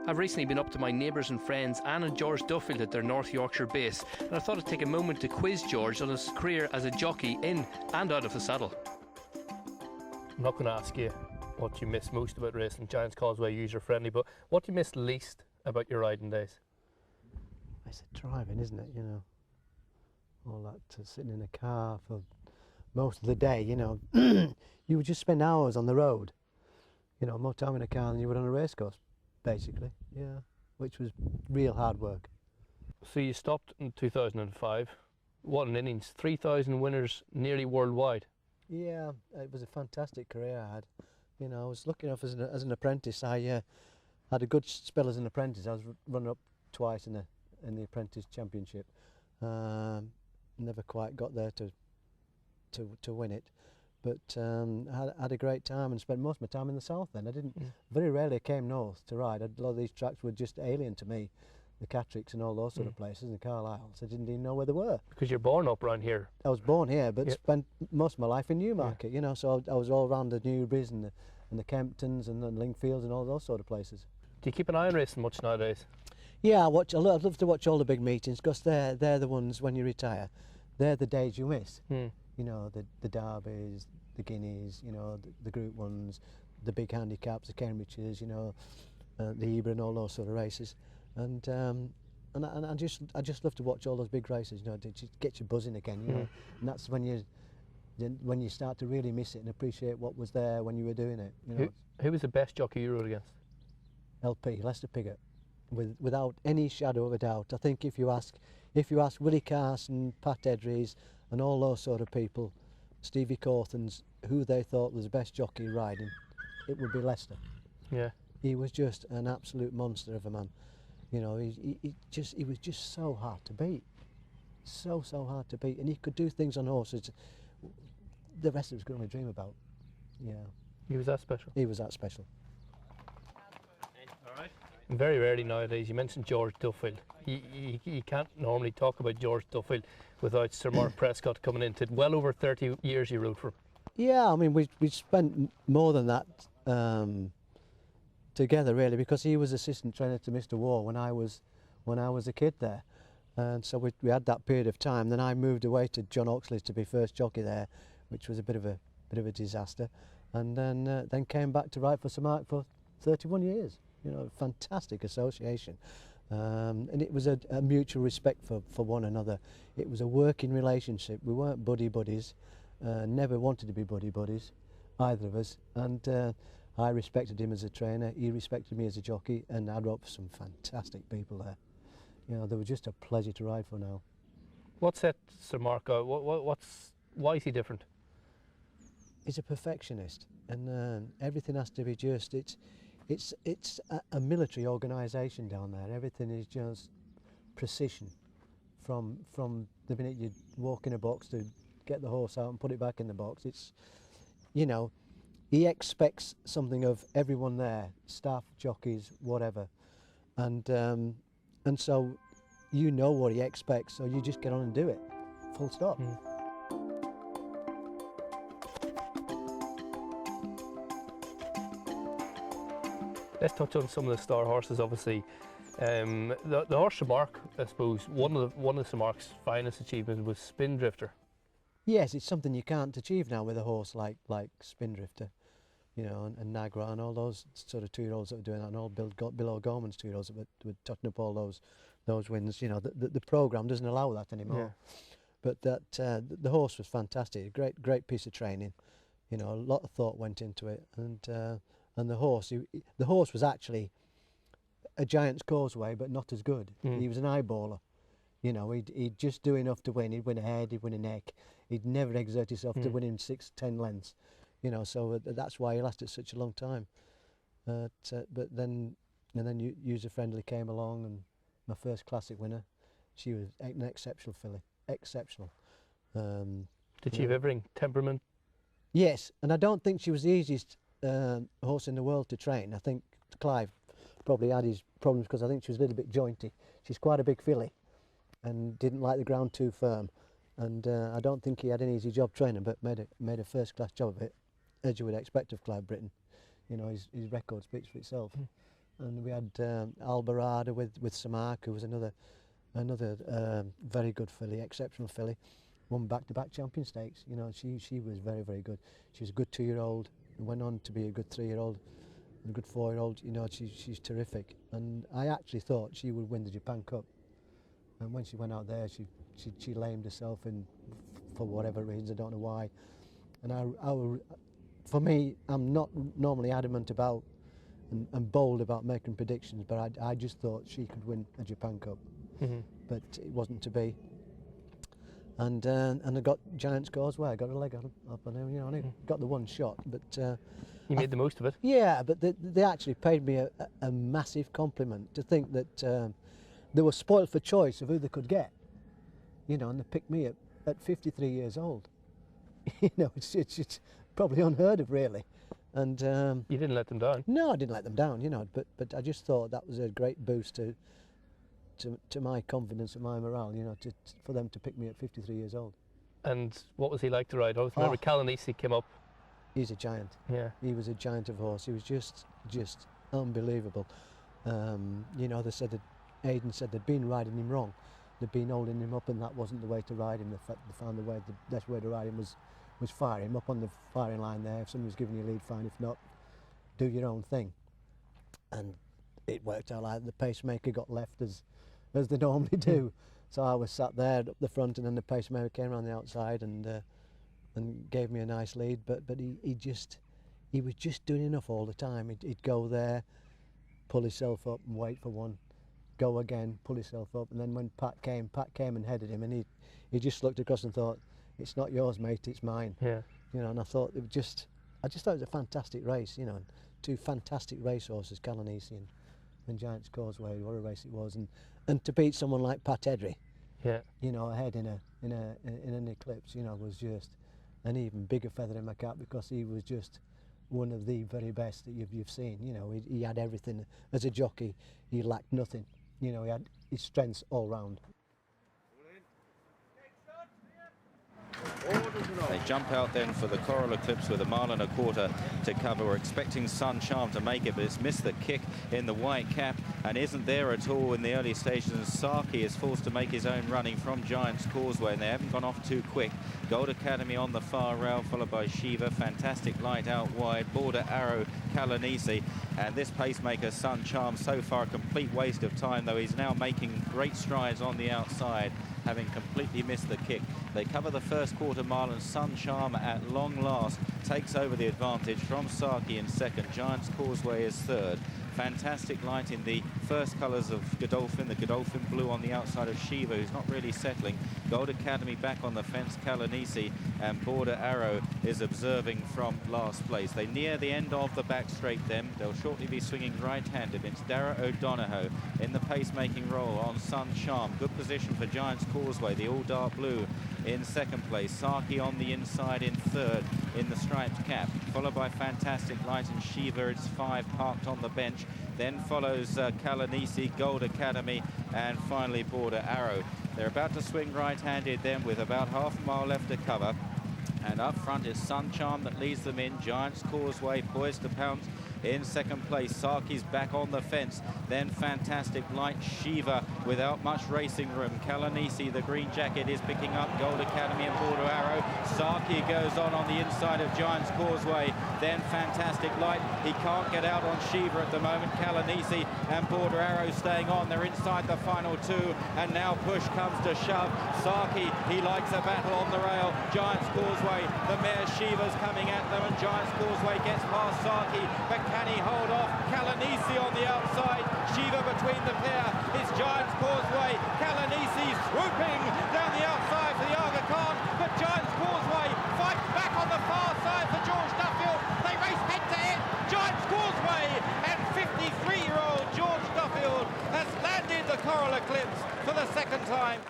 I've recently been up to my neighbours and friends Anne and George Duffield at their North Yorkshire base, and I thought I'd take a moment to quiz George on his career as a jockey in and out of the saddle. I'm not going to ask you what you miss most about racing. Giants Causeway user friendly, but what do you miss least about your riding days? It's driving, isn't it? You know, all that sitting in a car for most of the day. You know, you would just spend hours on the road. You know, more time in a car than you would on a racecourse, basically. Yeah, which was real hard work. So you stopped in 2005. What an innings! 3,000 winners, nearly worldwide. Yeah, it was a fantastic career I had. You know, I was lucky enough as an apprentice. I had a good spell as an apprentice. I was runner up twice in the apprentice championship. Never quite got there to win it, but had a great time and spent most of my time in the south. Then I didn't very rarely came north to ride. A lot of these tracks were just alien to me. The Cattricks and all those sort of places, and Carlisle, so I didn't even know where they were. Because you're born up around here. I was born here, but spent most of my life in Newmarket, you know, so I was all around the Newberries and the Kemptons and the Lingfields and all those sort of places. Do you keep an eye on racing much nowadays? Yeah, I'd love to watch all the big meetings, because they're the ones, when you retire, they're the days you miss. You know, the Derbies, the Guineas, you know, the Group 1s, the big handicaps, the Cambridges, you know, the Hebron and all those sort of races. And I just love to watch all those big races, you know, to just get you buzzing again, you know. And that's when you start to really miss it and appreciate what was there when you were doing it. You know. Who was the best jockey you rode against? LP, Lester Piggott, without any shadow of a doubt. I think if you ask Willie Carson, Pat Edries, and all those sort of people, Stevie Cawthons, who they thought was the best jockey riding, it would be Lester. Yeah. He was just an absolute monster of a man. You know, he was just so hard to beat, so hard to beat, and he could do things on horses the rest of us could only dream about. Yeah. He was that special? He was that special. All right. Very rarely nowadays, you mentioned George Duffield. You can't normally talk about George Duffield without Sir Mark Prescott coming into it. Well over 30 years you rode for him. Yeah, I mean, we spent more than that together, really, because he was assistant trainer to Mr. War when I was a kid there, and so we had that period of time. Then I moved away to John Oxley's to be first jockey there, which was a bit of a disaster, and then came back to ride for Sir Mark for 31 years. You know, fantastic association, and it was a mutual respect for one another. It was a working relationship. We weren't buddies, never wanted to be buddies, either of us, and. I respected him as a trainer, he respected me as a jockey, and I rode for some fantastic people there. You know, they were just a pleasure to ride for now. What set Sir Mark out? Why is he different? He's a perfectionist, and everything has to be just. It's a military organisation down there. Everything is just precision, from the minute you walk in a box to get the horse out and put it back in the box. It's, you know. He expects something of everyone there, staff, jockeys, whatever, and so you know what he expects, so you just get on and do it, full stop. Let's touch on some of the star horses. Obviously, the horse Sir Mark, I suppose, one of Sir Mark's finest achievements was Spindrifter. Yes, it's something you can't achieve now with a horse like Spindrifter, you know, and Nagra and all those sort of 2-year-olds that were doing that, and all Bill O'Gorman's 2-year-olds that were totting up all those wins. You know, the programme doesn't allow that anymore. Yeah. But the horse was fantastic, a great piece of training. You know, a lot of thought went into it, and the horse was actually a Giant's Causeway, but not as good. He was an eyeballer. You know, he'd just do enough to win. He'd win a head, he'd win a neck. He'd never exert himself to win in 6-10 lengths. You know, so that's why he lasted such a long time. But then User-Friendly came along, and my first classic winner. She was an exceptional filly, exceptional. Did she have everything? Temperament? Yes, and I don't think she was the easiest horse in the world to train. I think Clive probably had his problems because I think she was a little bit jointy. She's quite a big filly and didn't like the ground too firm. And I don't think he had an easy job training, but made a first-class job of it, as you would expect of Clive Britton. You know, his record speaks for itself. and we had Albarada with Samark, who was another very good filly, exceptional filly, won back-to-back champion stakes. You know, she was very, very good. She was a good 2-year-old, and went on to be a good 3-year-old and a good 4-year-old. You know, she's terrific, and I actually thought she would win the Japan Cup. And when she went out there, she lamed herself in for whatever reasons, I don't know why. And for me, I'm not normally adamant about and bold about making predictions, but I just thought she could win a Japan Cup. Mm-hmm. But it wasn't to be. And I got Giant's Causeway. I got a leg up on him, you know, and I got the one shot. But you made the most of it. Yeah, but they actually paid me a massive compliment to think that they were spoiled for choice of who they could get, you know, and they picked me at 53 years old. You know, it's probably unheard of, really. And you didn't let them down. No, I didn't let them down, you know. But I just thought that was a great boost to my confidence and my morale, you know, for them to pick me at 53 years old. And what was he like to ride? I always remember Calanese came up. He's a giant. Yeah. He was a giant of a horse. He was just unbelievable. You know, they said that Aidan said they'd been riding him wrong. They'd been holding him up, and that wasn't the way to ride him. They found the best way to ride him was fire him up on the firing line there. If somebody was giving you a lead, fine. If not, do your own thing. And it worked out like the pacemaker got left as they normally do. So I was sat there up the front, and then the pacemaker came around the outside and gave me a nice lead. But he was just doing enough all the time. He'd go there, pull himself up and wait for one, go again, pull himself up, and then when Pat came and headed him, and he just looked across and thought, "It's not yours, mate, it's mine." Yeah. You know, and I thought I just thought it was a fantastic race. You know, two fantastic racehorses, Calanese and Giant's Causeway. What a race it was, and to beat someone like Pat Edry, yeah, you know, ahead in an Eclipse, you know, was just an even bigger feather in my cap, because he was just one of the very best that you've seen. You know, he had everything as a jockey. He lacked nothing. You know, he had his strengths all round. They jump out then for the Coral Eclipse with 1.25 miles to cover. We're expecting Sun Charm to make it, but it's missed the kick in the white cap and isn't there at all in the early stages. And Saki is forced to make his own running from Giant's Causeway, and they haven't gone off too quick. Gold Academy on the far rail, followed by Shiva. Fantastic Light out wide. Border Arrow, Calanese, and this pacemaker Sun Charm, so far a complete waste of time, though he's now making great strides on the outside, having completely missed the kick. They cover the first 1/4 mile, and Sun Charm at long last takes over the advantage from Saki in second. Giant's Causeway is third. Fantastic Light in the first colours of Godolphin, the Godolphin blue on the outside of Shiva, who's not really settling. Gold Academy back on the fence, Calanese, and Border Arrow is observing from last place. They near the end of the back straight then. They'll shortly be swinging right-handed. It's Dara O'Donoghue in the pacemaking role on Sun Charm. Good position for Giant's Causeway, the all dark blue in second place. Saki on the inside in third in the striped cap, followed by Fantastic Light and Shiva. It's 5 parked on the bench. Then follows Calanese, Gold Academy, and finally Border Arrow. They're about to swing right-handed then with about 1/2 mile left to cover. And up front is Sun Charm that leads them in. Giant's Causeway poised to pounce in second place. Saki's back on the fence. Then Fantastic Light, Shiva without much racing room. Calanese, the green jacket, is picking up Gold Academy and Border Arrow. Saki goes on the inside of Giant's Causeway. Then Fantastic Light. He can't get out on Shiva at the moment. Calanese and Border Arrow staying on. They're inside the final 2. And now push comes to shove. Saki, he likes a battle on the rail. Giant's Causeway, the mare Shiva's coming at them, and Giant's Causeway gets past Saki, but can he hold off? Calanese on the outside, Shiva between the pair. It's Giant's Causeway, Calanese swooping down the outside for the Aga Khan, but Giant's Causeway fights back on the far side for George Duffield. They race head to head, Giant's Causeway, and 53-year-old George Duffield has landed the Coral Eclipse for the second time.